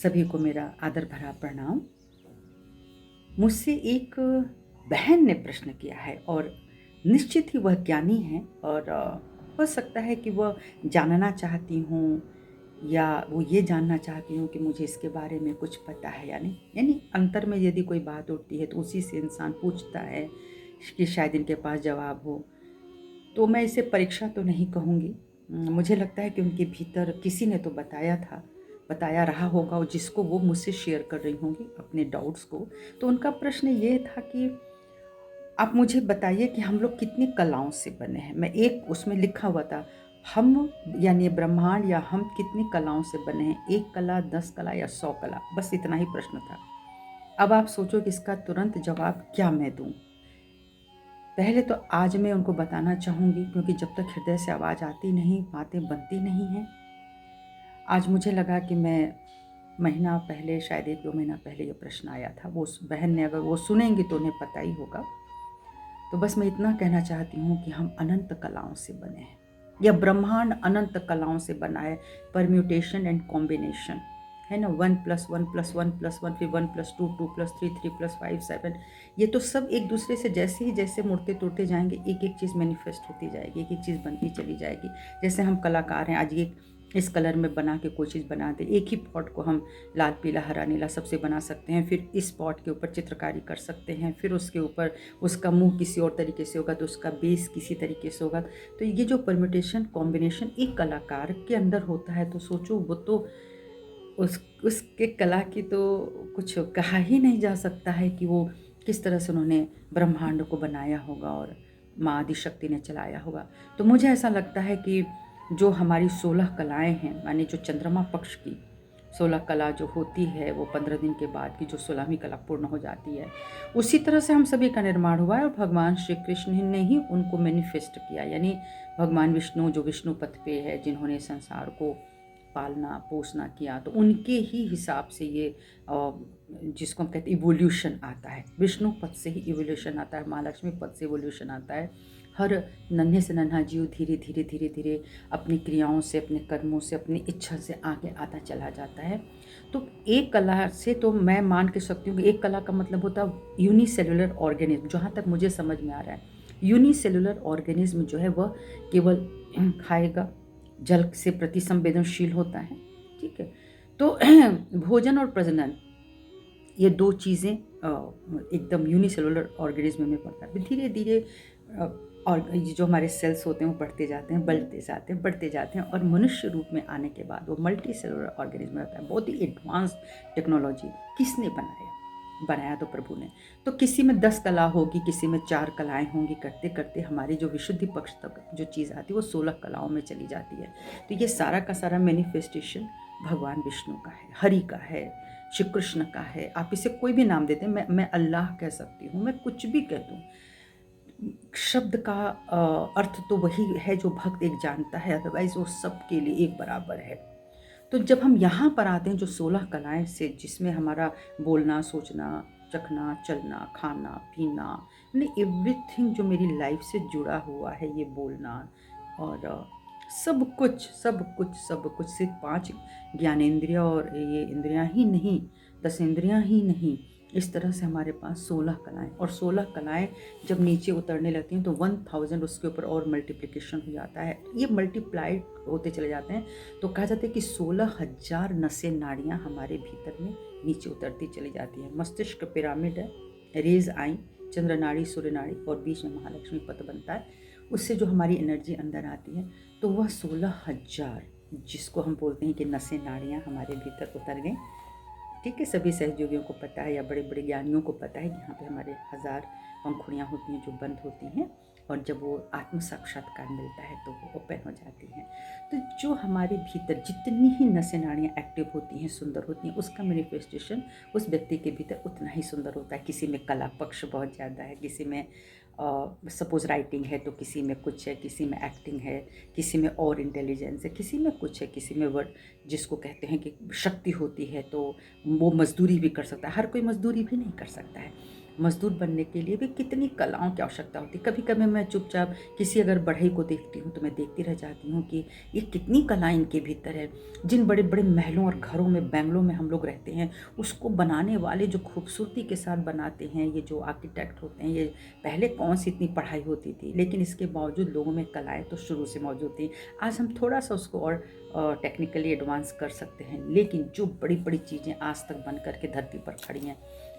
सभी को मेरा आदर भरा प्रणाम। मुझसे एक बहन ने प्रश्न किया है और निश्चित ही वह ज्ञानी है और हो सकता है कि वह जानना चाहती हूँ या वो ये जानना चाहती हूँ कि मुझे इसके बारे में कुछ पता है या नहीं। यानी अंतर में यदि कोई बात उठती है तो उसी से इंसान पूछता है कि शायद इनके पास जवाब हो। तो मैं इसे परीक्षा तो नहीं कहूँगी। मुझे लगता है कि उनके भीतर किसी ने तो बताया रहा होगा और जिसको वो मुझसे शेयर कर रही होंगी अपने डाउट्स को। तो उनका प्रश्न ये था कि आप मुझे बताइए कि हम लोग कितनी कलाओं से बने हैं। मैं एक उसमें लिखा हुआ था, हम यानी ब्रह्मांड या हम कितनी कलाओं से बने हैं, 1 कला, 10 कला या 100 कला, बस इतना ही प्रश्न था। अब आप सोचो कि इसका तुरंत जवाब क्या मैं दूँ? पहले तो आज मैं उनको बताना चाहूँगी क्योंकि जब तक हृदय से आवाज़ आती नहीं, बातें बनती नहीं हैं। आज मुझे लगा कि मैं महीना पहले, शायद 1-2 महीना पहले ये प्रश्न आया था। वो उस बहन ने, अगर वो सुनेंगी तो उन्हें पता ही होगा। तो बस मैं इतना कहना चाहती हूँ कि हम अनंत कलाओं से बने हैं। यह ब्रह्मांड अनंत कलाओं से बना है, परम्यूटेशन एंड कॉम्बिनेशन, है ना। 1 + 1 + 1 + 1, फिर 1 + 2, 2 + 3, 3 + 5, 7। ये तो सब एक दूसरे से जैसे मुड़ते टूटते जाएंगे, एक एक चीज़ मैनिफेस्ट होती जाएगी, एक एक चीज़ बनती चली जाएगी। जैसे हम कलाकार हैं, आज ये इस कलर में बना के कोई चीज़ बना दे, एक ही पॉट को हम लाल, पीला, हरा, नीला सबसे बना सकते हैं। फिर इस पॉट के ऊपर चित्रकारी कर सकते हैं, फिर उसके ऊपर उसका मुंह किसी और तरीके से होगा तो उसका बेस किसी तरीके से होगा। तो ये जो परम्यूटेशन कॉम्बिनेशन एक कलाकार के अंदर होता है, तो सोचो वो तो उसके कला की तो कुछ कहा ही नहीं जा सकता है कि वो किस तरह से उन्होंने ब्रह्मांड को बनाया होगा और माँ आदिशक्ति ने चलाया होगा। तो मुझे ऐसा लगता है कि जो हमारी 16 कलाएं हैं, माने जो चंद्रमा पक्ष की 16 कला जो होती है, वो 15 दिन के बाद की जो 16वीं कला पूर्ण हो जाती है, उसी तरह से हम सभी का निर्माण हुआ है और भगवान श्री कृष्ण ने ही उनको मैनिफेस्ट किया। यानी भगवान विष्णु जो विष्णु पथ पे है, जिन्होंने संसार को पालना पोसना किया, तो उनके ही हिसाब से ये जिसको हम कहते हैं इवोल्यूशन आता है। विष्णु पद से ही इवोल्यूशन आता है, महालक्ष्मी पद से इवोल्यूशन आता है। हर नन्हे से नन्हा जीव धीरे धीरे धीरे धीरे अपनी क्रियाओं से, अपने कर्मों से, अपनी इच्छा से आगे आता चला जाता है। तो एक कला से तो मैं मान के सकती हूँ कि एक कला का मतलब होता है यूनिसेलुलर ऑर्गेनिज्म। जहाँ तक मुझे समझ में आ रहा है, यूनिसेलुलर ऑर्गेनिज्म जो है वह केवल खाएगा, जल से प्रति संवेदनशील होता है, ठीक है। तो भोजन और प्रजनन, ये 2 चीज़ें एकदम यूनिसेलुलर ऑर्गेनिज्म में पड़ता है। धीरे धीरे और ये जो हमारे सेल्स होते हैं वो बढ़ते जाते हैं, बढ़ते जाते हैं और मनुष्य रूप में आने के बाद वो मल्टी सेलुलर ऑर्गेनिज्म होता है। बहुत ही एडवांस टेक्नोलॉजी। किसने बनाया तो प्रभु ने। तो किसी में 10 कला होगी, किसी में 4 कलाएं होंगी, करते करते हमारी जो विशुद्धि पक्ष तक जो चीज़ आती है वो 16 कलाओं में चली जाती है। तो ये सारा का सारा मैनिफेस्टेशन भगवान विष्णु का है, हरि का है, श्री कृष्ण का है। आप इसे कोई भी नाम देते हैं, मैं अल्लाह कह सकती हूँ, मैं कुछ भी कह दूँ। शब्द का अर्थ तो वही है जो भक्त एक जानता है, अदरवाइज वो सबके लिए एक बराबर है। तो जब हम यहाँ पर आते हैं जो 16 कलाएं से, जिसमें हमारा बोलना, सोचना, चखना, चलना, खाना, पीना, यानी एवरीथिंग जो मेरी लाइफ से जुड़ा हुआ है, ये बोलना और सब कुछ सिर्फ 5 ज्ञानेंद्रिय और ये इंद्रियां ही नहीं, 10 इंद्रियां ही नहीं, इस तरह से हमारे पास 16 कलाएं। और 16 कलाएं जब नीचे उतरने लगती हैं तो 1000 उसके ऊपर और मल्टीप्लिकेशन हो जाता है, ये मल्टीप्लाइड होते चले जाते हैं। तो कहा जाता है कि 16,000 नसें नाड़ियाँ हमारे भीतर में नीचे उतरती चली जाती हैं। मस्तिष्क पिरामिड है, रेज आई, चंद्र नाड़ी, सूर्य नाड़ी और बीच में महालक्ष्मी पथ बनता है। उससे जो हमारी एनर्जी अंदर आती है, तो वह 16,000 जिसको हम बोलते हैं कि नसें नाड़ियाँ हमारे भीतर उतर गई, ठीक है। सभी सहयोगियों को पता है या बड़े बड़े ज्ञानियों को पता है कि यहाँ पे हमारे 1000 पंखुड़ियाँ होती हैं जो बंद होती हैं, और जब वो आत्म साक्षात्कार मिलता है तो वो ओपन हो जाती हैं। तो जो हमारे भीतर जितनी ही नसें नाड़ियाँ एक्टिव होती हैं, सुंदर होती हैं, उसका मैनिफेस्टेशन उस व्यक्ति के भीतर उतना ही सुंदर होता है। किसी में कला पक्ष बहुत ज़्यादा है, किसी में सपोज राइटिंग है तो किसी में कुछ है, किसी में एक्टिंग है, किसी में और इंटेलिजेंस है, किसी में कुछ है, किसी में वर्ड जिसको कहते हैं कि शक्ति होती है तो वो मजदूरी भी कर सकता है। हर कोई मजदूरी भी नहीं कर सकता है। मज़दूर बनने के लिए भी कितनी कलाओं की आवश्यकता होती है। कभी-कभी मैं चुपचाप किसी अगर बढ़ई को देखती हूँ तो मैं देखती रह जाती हूँ कि ये कितनी कला इनके भीतर है। जिन बड़े-बड़े महलों और घरों में, बंगलों में हम लोग रहते हैं, उसको बनाने वाले जो खूबसूरती के साथ बनाते हैं, ये जो आर्किटेक्ट होते हैं, ये पहले कौन-सी इतनी पढ़ाई होती थी, लेकिन इसके बावजूद लोगों में कलाएँ तो शुरू से मौजूद थी। आज हम थोड़ा-सा उसको और टेक्निकली एडवांस कर सकते हैं, लेकिन जो बड़ी-बड़ी चीज़ें आज तक बन कर के धरती पर खड़ी हैं,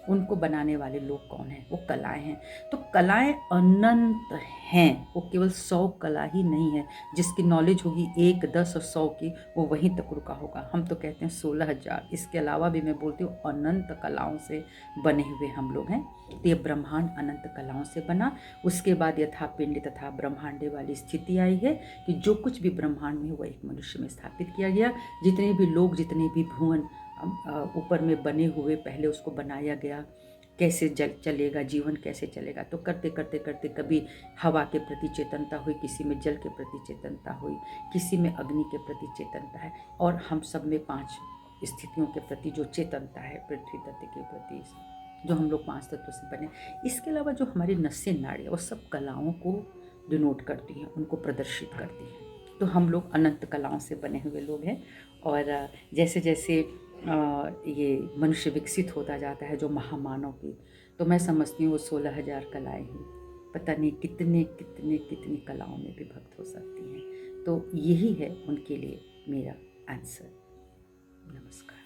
उनको बनाने वाले लोग कौन हैं? वो कलाएँ हैं। तो कलाएँ अनंत हैं, वो केवल 100 कला ही नहीं है। जिसकी नॉलेज होगी 1, 10 और 100 की, वो वहीं तक रुका होगा। हम तो कहते हैं 16,000, इसके अलावा भी मैं बोलती हूँ अनंत कलाओं से बने हुए हम लोग हैं। तो ये ब्रह्मांड अनंत कलाओं से बना। उसके बाद यथा पिंड तथा ब्रह्मांडे वाली स्थिति आई है कि जो कुछ भी ब्रह्मांड में हुआ एक मनुष्य में स्थापित किया गया। जितने भी लोग, जितने भी भुवन ऊपर में बने हुए, पहले उसको बनाया गया। कैसे चलेगा जीवन, कैसे चलेगा, तो करते करते करते कभी हवा के प्रति चेतनता हुई, किसी में जल के प्रति चेतनता हुई, किसी में अग्नि के प्रति चेतनता है, और हम सब में 5 स्थितियों के प्रति जो चेतनता है, पृथ्वी तत्व के प्रति, जो हम लोग 5 तत्वों से बने। इसके अलावा जो हमारी नसें नाड़ियाँ, वो सब कलाओं को डिनोट करती हैं, उनको प्रदर्शित करती हैं। तो हम लोग अनंत कलाओं से बने हुए लोग हैं। और जैसे जैसे ये मनुष्य विकसित होता जाता है, जो महामानव की, तो मैं समझती हूँ वो 16,000 कलाएँ ही पता नहीं कितने कितने कितनी कलाओं में विभक्त हो सकती हैं। तो यही है उनके लिए मेरा आंसर। नमस्कार।